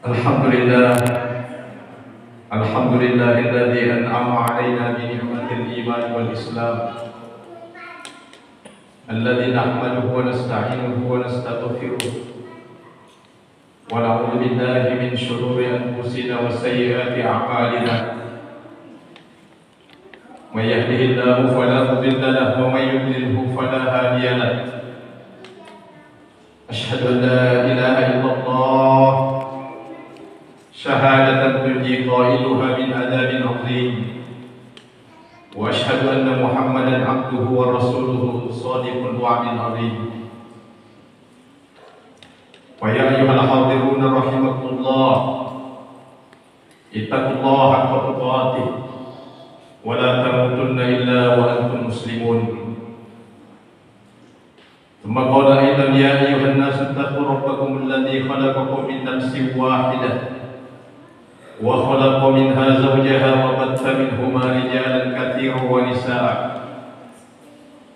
Alhamdulillah, alhamdulillahilladzi an'ama 'alaina bi ni'matil iman wal islam. Alladzi nahmaduhu wa nasta'inuhu wa nastaghfiruh. Wa na'udzu billahi min shururi anfusina wa sayyiati a'malina. May yahdihillahu fala mudilla lahu wa may yudlilhu fala hadiya lahu. Asyhadu an la ilaha illallah شهادة تنجي قائلها من عذاب عظيم وأشهد أن محمدا عبده ورسوله صادق الوعد العظيم ويا أيها الحاضرون رحمكم الله اتقوا الله حق تقاته ولا تموتن إلا وأنتم مسلمون ثم قال أيضا يا أيها الناس اتقوا ربكم الذي خلقكم من نفس واحدة وخلق منها زوجها وبث منهما رجالا كثيرا ونساء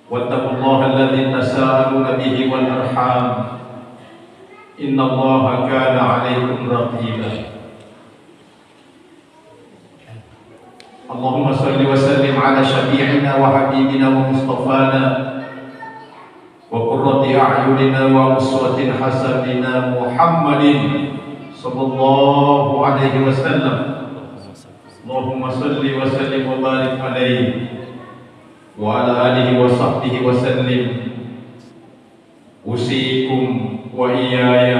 واتقوا الله الذي تساءلون به والأرحام إن الله كان عليكم رقيبا اللهم صل وسلم على شفيعنا وحبيبنا ومصطفانا وقرة أعيننا وأسوة حسننا محمد صلى الله عليه وسلم اللهم صل وسلم وبارك عليه وعلى آله وصحبه وسلم أوصيكم وإياي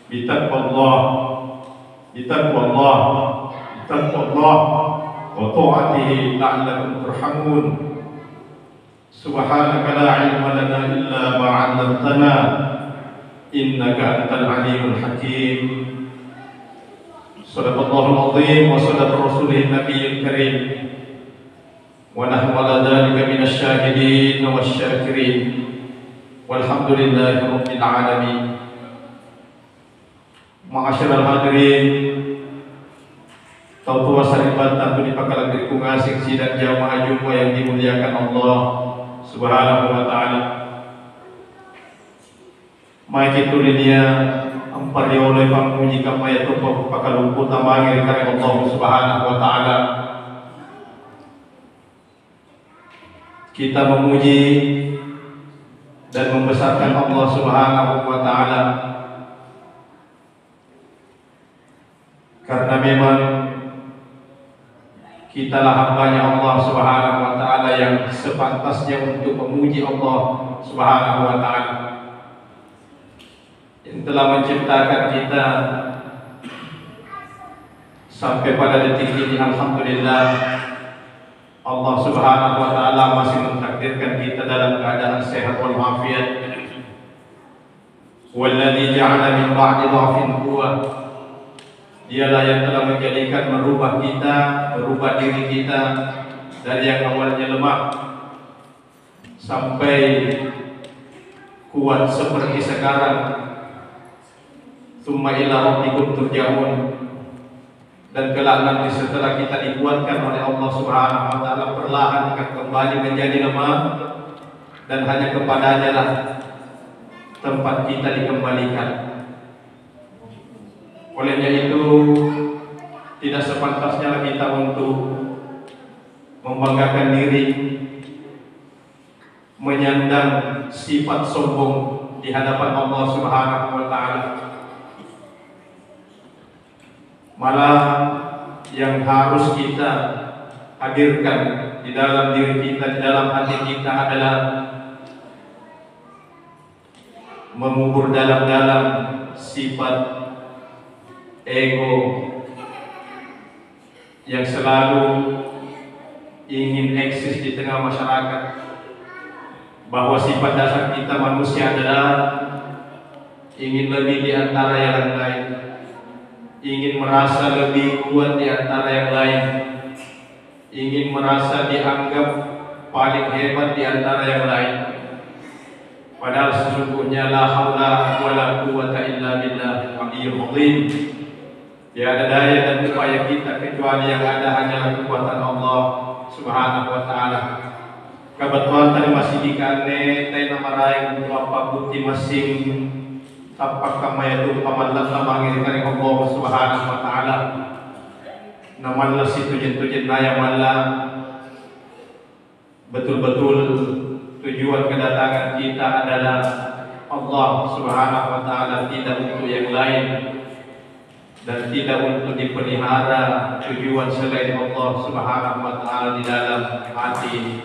بتقوى الله وطاعته لعلكم ترحمون سبحانك لا علم لنا إلا ما علمتنا إنك أنت العليم الحكيم صدق الله العظيم وصدق رسوله النبي الكريم ونحن على ذلك من الشاهدين والشاكرين والحمد لله رب العالمين. Ma'asyiral hadirin, Tautu wasalibat tantu dipakalan diriku ngasing sidang jamaah Jumat yang dimuliakan Allah Subhanahu wa taala. Maki tulinia ampar oleh pamuji kamaya tumpah pakalungkut tamangi karena Allah Subhanahu wa taala. Kita memuji dan membesarkan Allah Subhanahu wa taala karena memang kitalah hambanya Allah Subhanahu wa taala yang sepantasnya untuk memuji Allah Subhanahu wa taala yang telah menciptakan kita sampai pada detik ini. Alhamdulillah, Allah Subhanahu wa taala masih mentakdirkan kita dalam keadaan sehat walafiat. Walladzi ja'ala min ba'di dha'fin quwwah, dialah yang telah menjadikan merubah diri kita dari yang awalnya lemah sampai kuat seperti sekarang. Tsumma ila rabbikum turja'un, dan kelak nanti setelah kita dikuatkan oleh Allah Subhanahu wa taala perlahan akan kembali menjadi lemah dan hanya kepadanya lah tempat kita dikembalikan. Olehnya itu tidak sepantasnya kita untuk membanggakan diri, menyandang sifat sombong di hadapan Allah Subhanahu wa taala. Malah yang harus kita hadirkan di dalam diri kita, di dalam hati kita adalah mengubur dalam-dalam sifat ego yang selalu ingin eksis di tengah masyarakat, bahwa sifat dasar kita manusia adalah ingin lebih di antara yang lain, ingin merasa lebih kuat di antara yang lain, ingin merasa dianggap paling hebat di antara yang lain. Padahal sesungguhnya la haula wala quwwata illa billahil aliyyil azim. Tiada daya dan upaya kita kecuali yang ada hanyalah kekuatan Allah Subhanahu wa taala. Kebetulan tadi masih dikane teh nama lain apa bukti masing tapak kamayatu pamanlah tamangin kari Allah Subhanahu wa taala. Namanlah si tujuan naya manlah betul-betul tujuan kedatangan kita adalah Allah Subhanahu wa taala, tidak untuk yang lain dan tidak untuk dipelihara tujuan selain Allah Subhanahu wa taala di dalam hati.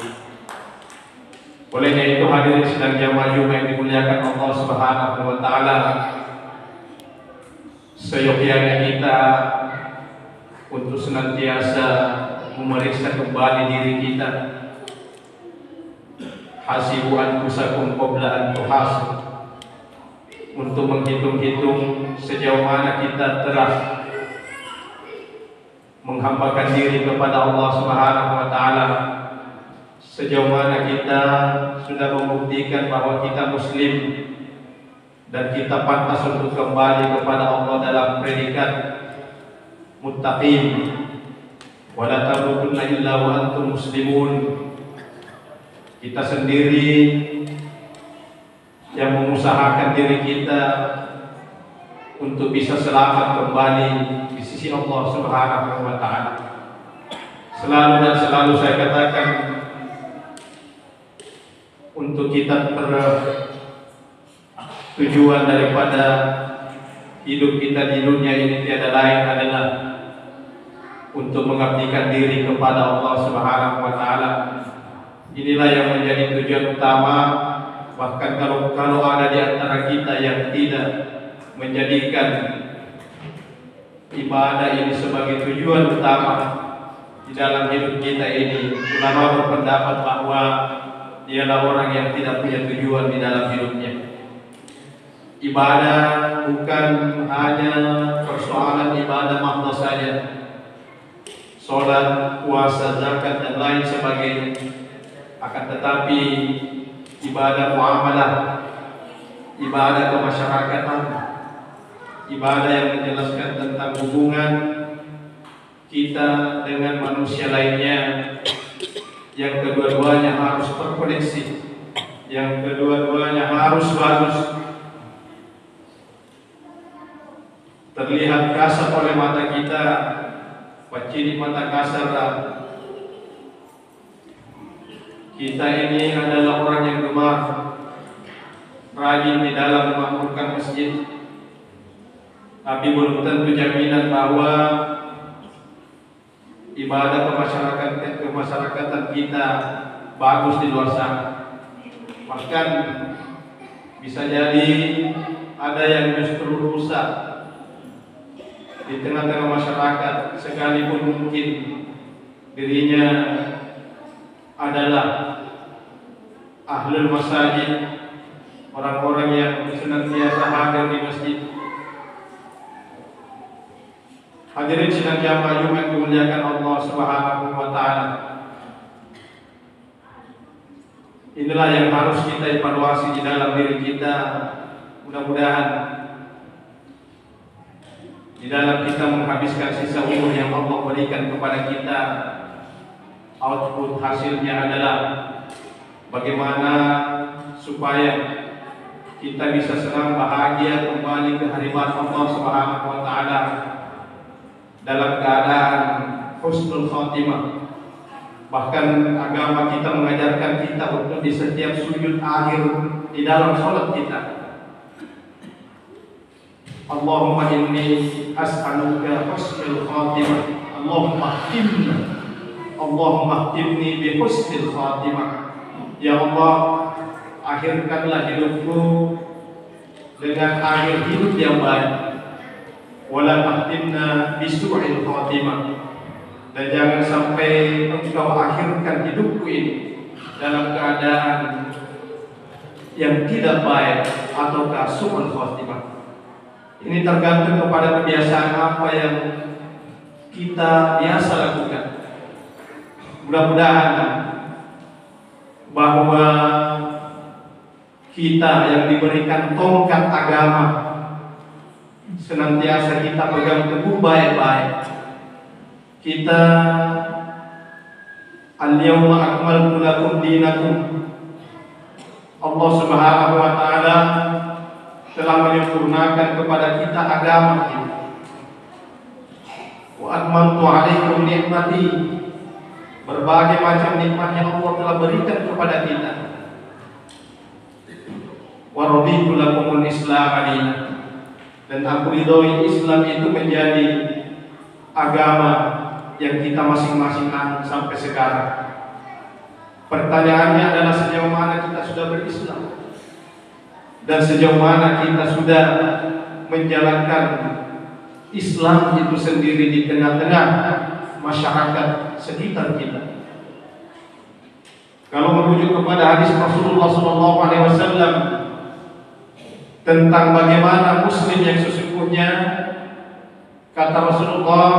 Olehnya itu hadirin sedang jamaah Jumat yang dimuliakan Allah Subhanahu wa taala, seyogyanya kita untuk senantiasa memeriksa kembali diri kita. Hasibu anfusakum qabla an tuhasab, untuk menghitung-hitung sejauh mana kita telah menghambakan diri kepada Allah Subhanahu wa taala, sejauh mana kita sudah membuktikan bahwa kita muslim dan kita pantas untuk kembali kepada Allah dalam predikat muttaqin, wala tamutunna illa wa antum muslimun. Kita sendiri yang mengusahakan diri kita untuk bisa selamat kembali di sisi Allah Subhanahu wa taala. Selalu dan selalu saya katakan, untuk kita tujuan daripada hidup kita di dunia ini tiada lain adalah untuk mengabdikan diri kepada Allah Subhanahu wa taala. Inilah yang menjadi tujuan utama. Bahkan kalau ada di antara kita yang tidak menjadikan ibadah ini sebagai tujuan utama di dalam hidup kita ini, ulama berpendapat bahwa dialah orang yang tidak punya tujuan di dalam hidupnya. Ibadah bukan hanya persoalan ibadah mahdoh saja, sholat, puasa, zakat dan lain sebagainya. Akan tetapi ibadah muamalah, ibadah kemasyarakatan, ibadah yang menjelaskan tentang hubungan kita dengan manusia lainnya, yang kedua-duanya harus terkoneksi, yang kedua-duanya harus bagus. Terlihat kasar oleh mata kita, pacini mata kasar. Kita ini adalah orang yang gemar, rajin di dalam memakmurkan masjid, tapi belum tentu jaminan bahwa ibadah kemasyarakatan kita bagus di luar sana. Bahkan bisa jadi ada yang justru rusak di tengah-tengah masyarakat, sekalipun mungkin dirinya adalah ahlul masajid, orang-orang yang senantiasa hadir di masjid. Hadirin sidang jamaah Jumat dimuliakan Allah Subhanahu wa taala. Inilah yang harus kita evaluasi di dalam diri kita. Mudah-mudahan di dalam kita menghabiskan sisa umur yang Allah berikan kepada kita, output hasilnya adalah bagaimana supaya kita bisa senang bahagia kembali ke hadirat Allah Subhanahu wa taala dalam keadaan husnul khatimah. Bahkan agama kita mengajarkan kita untuk di setiap sujud akhir di dalam sholat kita, Allahumma inni as'aluka husnul khatimah, Allahumma khtimni bi husnil khatimah. Ya Allah, akhirkanlah hidupku dengan akhir hidup yang baik. Wala tahtimna bi su'il khatimah, dan jangan sampai engkau akhirkan hidupku ini dalam keadaan yang tidak baik ataukah su'ul khatimah. Ini tergantung kepada kebiasaan apa yang kita biasa lakukan. Mudah-mudahan bahwa kita yang diberikan tongkat agama senantiasa kita pegang teguh baik-baik. Kita al-yawma akmaltu lakum dinakum, Allah Subhanahu wa taala telah menyempurnakan kepada kita agama kita. Wa atmamtu alaikum nikmati, berbagai macam nikmat yang Allah telah berikan kepada kita. Wa raditu lakumul Islam adina, dan aku ridhoi Islam itu menjadi agama yang kita masing-masing anut sampai sekarang. Pertanyaannya adalah sejauh mana kita sudah berislam dan sejauh mana kita sudah menjalankan Islam itu sendiri di tengah-tengah masyarakat sekitar kita. Kalau merujuk kepada hadis Rasulullah SAW tentang bagaimana Muslim yang sesungguhnya, kata Rasulullah,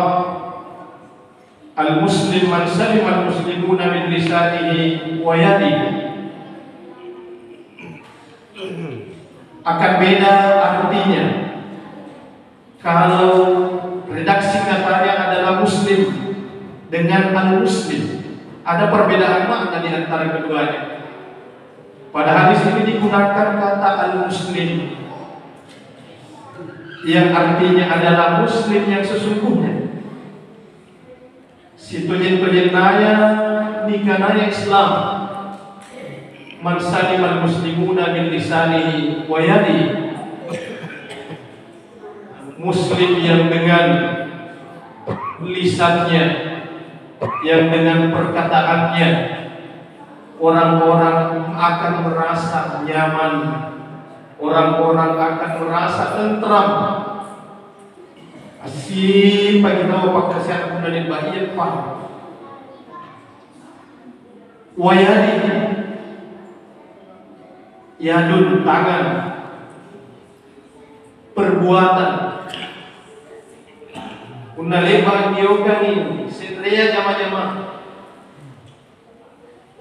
al-Muslim man salima al-muslimuna min lisanihi wa yadihi. Akan beda artinya kalau redaksi katanya adalah Muslim dengan al-Muslim. Ada perbedaan makna di antara keduanya. Pada hadis ini digunakan kata al-Muslim yang artinya adalah Muslim yang sesungguhnya. Situjen naya nikanaya Islam man salimal muslimuna bil lisanihi wa yadihi, Muslim yang dengan lisannya, yang dengan perkataannya orang-orang akan merasa nyaman, orang-orang akan merasa tentram. Asih bagi tahu pakai siapa dari bayi paham. Wayadi, yadun tangan, perbuatan. Unaleba diogani setelah jama-jama.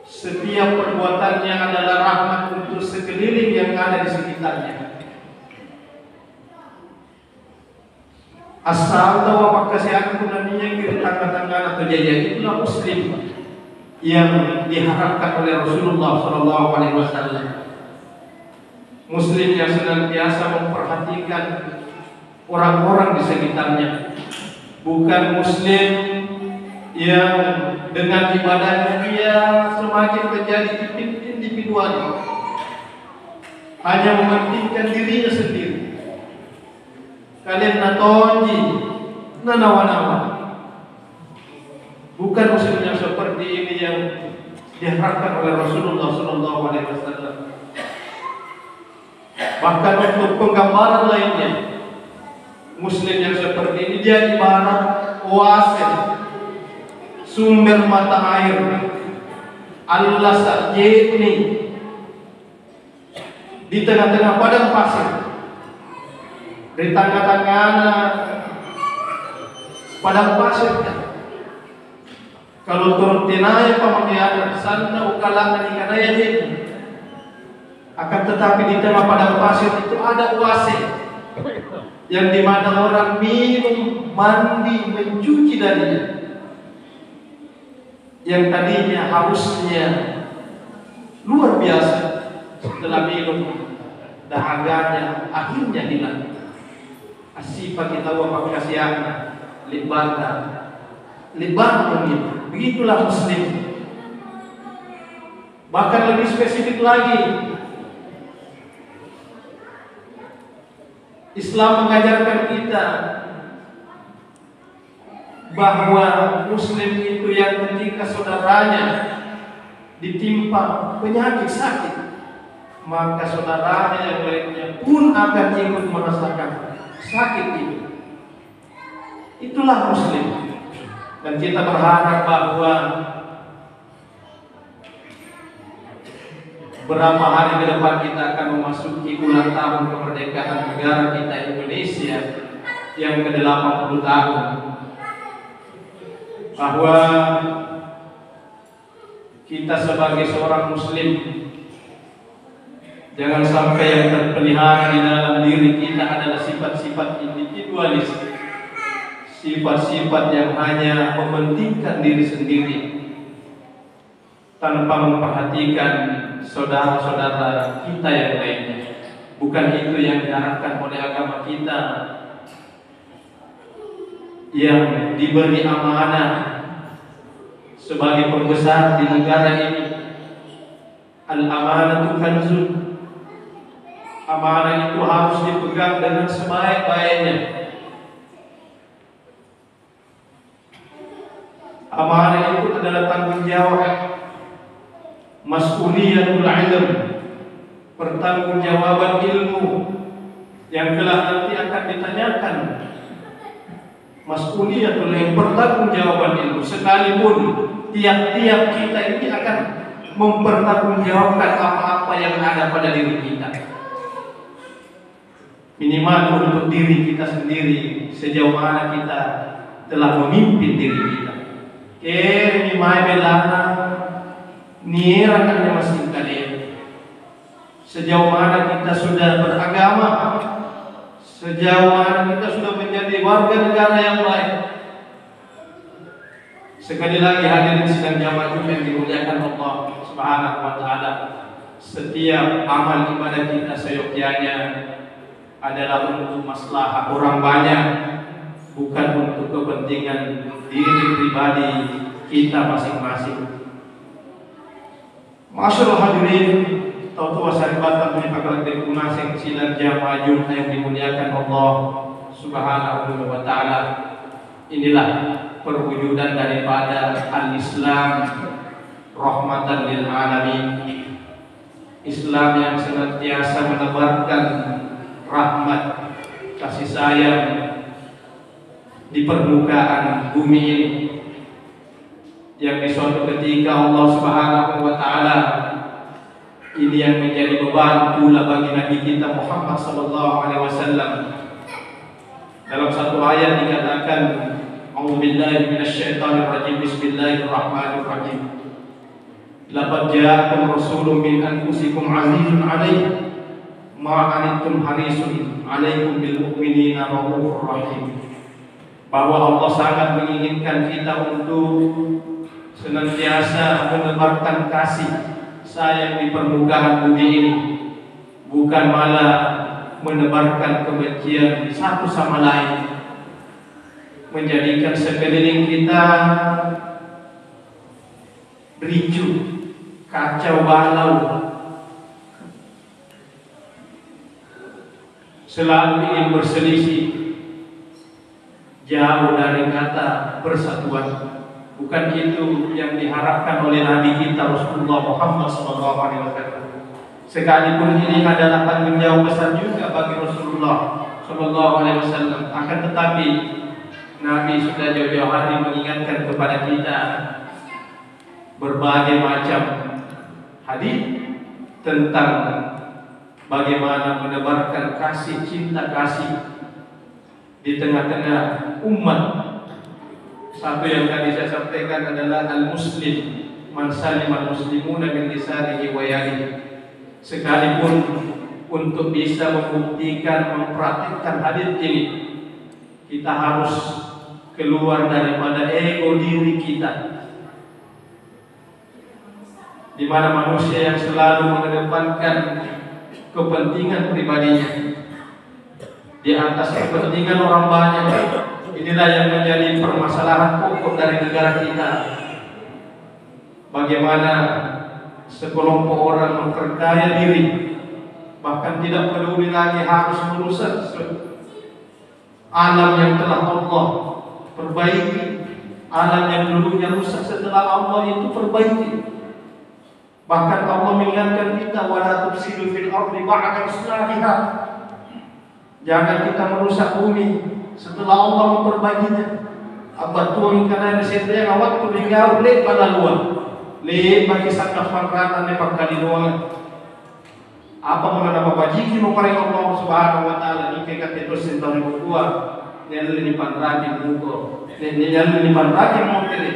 Setiap perbuatannya adalah rahmat untuk sekeliling yang ada di sekitarnya. Asal tahu apakah kesehatan kunaninya yang ditangga-tangga atau jajan, itulah Muslim yang diharapkan oleh Rasulullah SAW. Muslim yang senantiasa memperhatikan orang-orang di sekitarnya, bukan Muslim yang dengan ibadahnya dia semakin menjadi individual, hanya mementingkan dirinya sendiri. Kalian natonji, nanawa-nawa. Bukan Muslim yang seperti ini yang diharapkan oleh Rasulullah SAW. Bahkan untuk penggambaran lainnya, Muslim yang seperti ini dia ibarat oasis, sumber mata air, al-lasa jernih di tengah-tengah padang pasir. Di tengah-tengah padang pasir, kalau turun tinaya pemakaian sana ukalangan ikan ayam ini, akan tetapi di tengah padang pasir itu ada oase yang dimana orang minum, mandi, mencuci darinya. Yang tadinya hausnya luar biasa, setelah minum dahaganya akhirnya hilang. Asyifa kita wa pakasiana libata begitu. Begitulah Muslim. Bahkan lebih spesifik lagi, Islam mengajarkan kita bahwa Muslim itu yang ketika saudaranya ditimpa penyakit sakit, maka saudaranya yang lainnya pun akan ikut merasakan sakit itu. Itulah Muslim. Dan kita berharap bahwa berapa hari ke depan kita akan memasuki ulang tahun kemerdekaan negara kita Indonesia yang ke-80 tahun, bahwa kita sebagai seorang Muslim jangan sampai yang terpelihara di dalam diri kita adalah sifat-sifat individualis, sifat-sifat yang hanya mementingkan diri sendiri tanpa memperhatikan saudara-saudara kita yang lainnya. Bukan itu yang diharapkan oleh agama kita. Yang diberi amanah sebagai pembesar di negara ini, al-amanatu kanzun. Amanah itu harus dipegang dengan sebaik-baiknya. Amanah itu adalah tanggung jawab, mas'uliyatul ilm, pertanggungjawaban ilmu yang kelak nanti akan ditanyakan. Mas'uliyatul ilm, pertanggungjawaban ilmu, sekalipun tiap-tiap kita ini akan mempertanggungjawabkan apa-apa yang ada pada diri kita. Minimal untuk diri kita sendiri, sejauh mana kita telah memimpin diri kita. Ini mai belana nirakan masih kalian. Sejauh mana kita sudah beragama, sejauh mana kita sudah menjadi warga negara yang baik. Sekali lagi hadirin sidang jamaah Jumat yang dimuliakan Allah Subhanahu wa taala. Setiap amal ibadah kita seyogyanya adalah untuk maslahah orang banyak, bukan untuk kepentingan diri pribadi kita masing-masing. Masyaallah hadirin, tahu wasaribatan menyebabkan masing sidang jamaah Jumat yang dimuliakan Allah Subhanahu wa taala. Inilah perwujudan daripada al-Islam, rahmatan lil alamin. Islam yang senantiasa menebarkan rahmat, kasih sayang di permukaan bumi ini, yang di suatu ketika Allah Subhanahu wa taala ini yang menjadi beban pula bagi Nabi kita Muhammad sallallahu alaihi wasallam. Dalam satu ayat dikatakan, A'udzubillahi minasyaitonir rajim, bismillahirrahmanirrahim. Laqad ja'akum rasulun min anfusikum 'azizun 'alaihi ma 'anittum harisun 'alaikum bil mu'minina raufur rahim. Bahwa Allah sangat menginginkan kita untuk senantiasa menebarkan kasih sayang di permukaan bumi ini, bukan malah menebarkan kebencian satu sama lain, menjadikan sekeliling kita ricuh, kacau balau, selalu ingin berselisih, jauh dari kata persatuan. Bukan itu yang diharapkan oleh Nabi kita Rasulullah Muhammad SAW. Sekalipun ini adalah tanggung jawab besar juga bagi Rasulullah SAW, akan tetapi Nabi sudah jauh-jauh hari mengingatkan kepada kita berbagai macam hadis tentang bagaimana menebarkan kasih, cinta kasih di tengah-tengah umat. Satu yang tadi saya sampaikan adalah al-muslim man salimal muslimuna min lisanihi wa yadihi. Sekalipun untuk bisa membuktikan, mempraktikkan hadis ini, kita harus keluar daripada ego diri kita, di mana manusia yang selalu mengedepankan kepentingan pribadinya di atas kepentingan orang banyak. Inilah yang menjadi permasalahan pokok dari negara kita. Bagaimana sekelompok orang memperkaya diri, bahkan tidak peduli lagi harus merusak alam yang telah Allah perbaiki, alam yang dulunya rusak setelah Allah itu perbaiki. Bahkan Allah mengingatkan kita, wala tufsidu fil ardi ba'da islahiha. Jangan kita merusak bumi setelah Allah memperbaikinya. Abad tuang kana disete yang awat tu lingau lek pada luar. Lek bagi sakna pangkatan ne pagkali luar. Apa mengenai babajiki mo pareng Allah Subhanahu wa taala ike kat terus sentong buah. Nel ni panraki muko. Nel ni panraki mo kene.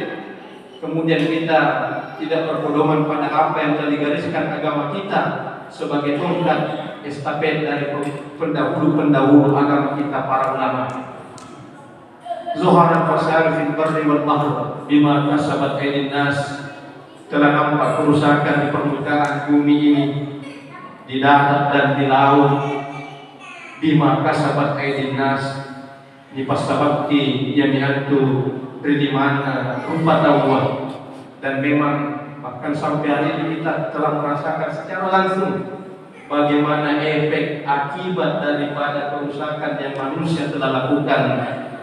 Kemudian kita tidak berpedoman pada apa yang telah digariskan agama kita sebagai tongkat estafet dari pendahulu-pendahulu agama kita, para ulama. Zuhara fasad fil barri wal bahr bima kasabat aydin nas. Telah nampak kerusakan di permukaan bumi ini di darat dan di laut, bima kasabat aydin nas, di pasabakti yang diantu dari mana rupa Allah. Dan memang bahkan sampai hari ini kita telah merasakan secara langsung bagaimana efek akibat daripada kerusakan yang manusia telah lakukan.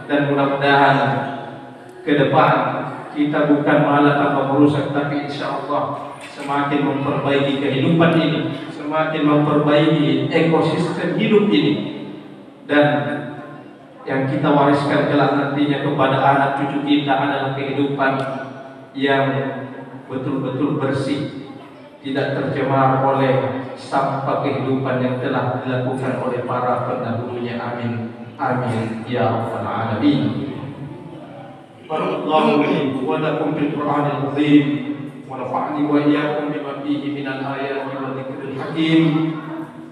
Dan mudah-mudahan ke depan kita bukan malah tambah merusak, tapi insya Allah semakin memperbaiki kehidupan ini, semakin memperbaiki ekosistem hidup ini, dan yang kita wariskan kelak nantinya kepada anak cucu kita adalah kehidupan yang betul-betul bersih, tidak tercemar oleh sampah kehidupan yang telah dilakukan oleh para pendahulunya. Amin, amin ya rabbal alamin. Barakallahu li wa lakum bil Qur'anil azim wa nafa'ani wa iyyakum bima fihi minal ayati wa dzikril hakim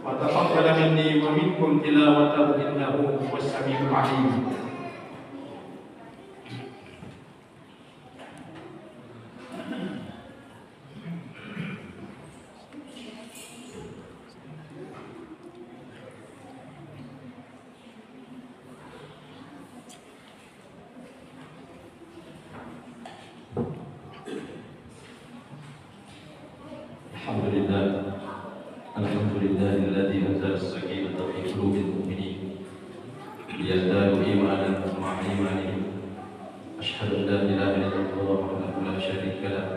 wa taqabbal minni wa minkum tilawatahu innahu huwas samiul alim. Alhamdulillahilladzi anzala as-sakinata fi qulubil mu'minin liyazdadu imanan ma'a imanihim. Asyhadu an la ilaha illallah wahdahu la syarika lah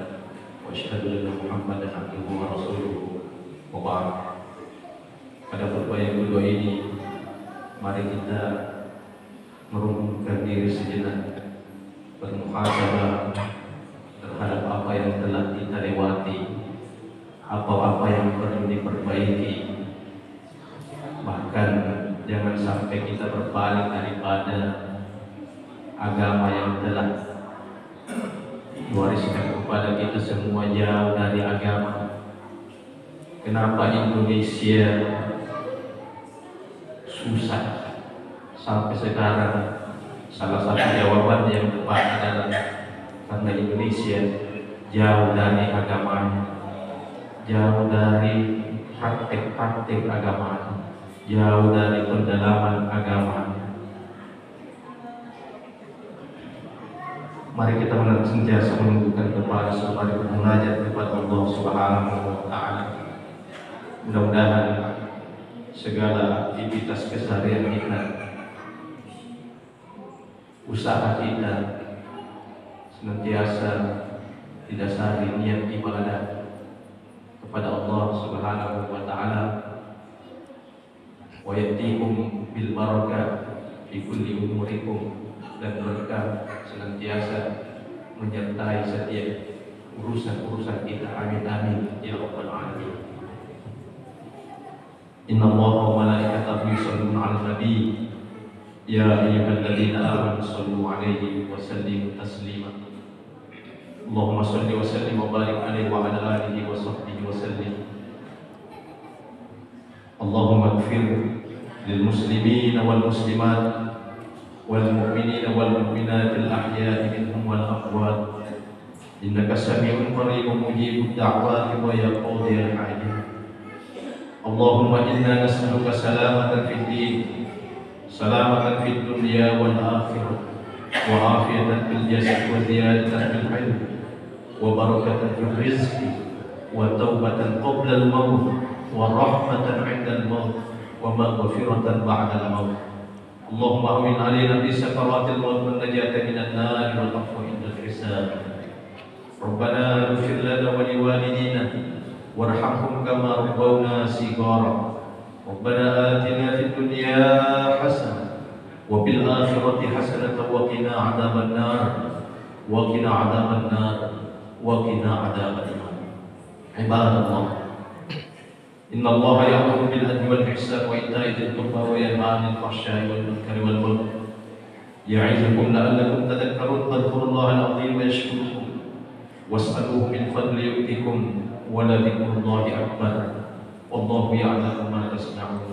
wa asyhadu anna Muhammadan abduhu wa rasuluhu. Wa ba'd. Pada khutbah yang kedua ini, mari kita merunungkan diri sejenak, bermuhasabah terhadap apa yang telah kita lewati, apa-apa yang perlu diperbaiki. Bahkan jangan sampai kita berbalik daripada agama yang telah diwariskan kepada kita semua, jauh dari agama. Kenapa Indonesia susah sampai sekarang? Salah satu jawaban yang tepat adalah karena Indonesia jauh dari agamanya, jauh dari praktek-praktek agama, jauh dari pendalaman agama. Mari kita senantiasa menundukkan kepala sembari bermunajat kepada Allah Subhanahu wa Ta'ala. Mudah-mudahan segala aktivitas keseharian kita, usaha kita senantiasa didasari niat ibadah kepada Allah Subhanahu wa Ta'ala. Wa yatikum bil barakah fi kulli umurikum, dan berkah senantiasa menyertai setiap urusan-urusan kita. Amin amin ya rabbal alamin. Inna Allaha wa malaikatahu yusholluna 'alan nabi ya ayyuhalladzina amanu shallu 'alaihi wa sallimu taslima. Allahumma shalli wa sallim wa barik alaihi wa ala alihi wa sahbihi wa sallim. Allahumma ighfir lil muslimina wal muslimat wal mu'minina wal mu'minat al ahya'i minhum wal amwat, innaka sami'un qaribun mujibud da'wati wa ya qadiyal hajat. Allahumma inna nas'aluka salamatan fid din, salamatan fid dunya wal akhirah, wa afiyatan fil jasad wa ziyadatan fil ilm, wa barakatan fil rizqi, wa taubatan qabla al-maut, wa rahmatan 'inda al-maut, wa maghfiratan ba'da al-maut. Allahumma amin alaina bi sakaratil maut wan najata minan nar wal afwa 'inda al-hisab. Rabbana ighfir lana wa liwalidina warhamhum kama rabbawna shighara. Rabbana atina fid dunya hasanah wa fil akhirati hasanah wa qina 'adzaban nar wa qina 'adzaban nar wa qina 'adzaban nar. Ibadallah, inna Allah ya'muru bil 'adli wal ihsan wa ita'i dzil qurba wa yanha 'anil fahsya'i wal munkari wal baghi ya'izukum la'allakum tadhakkarun. Fadhkurullaha al-'azim wa yashkurukum was'aluhu min fadli yu'tikum wa la dzikrullahi akbar. Wallahu ya'lamu ma tasna'un.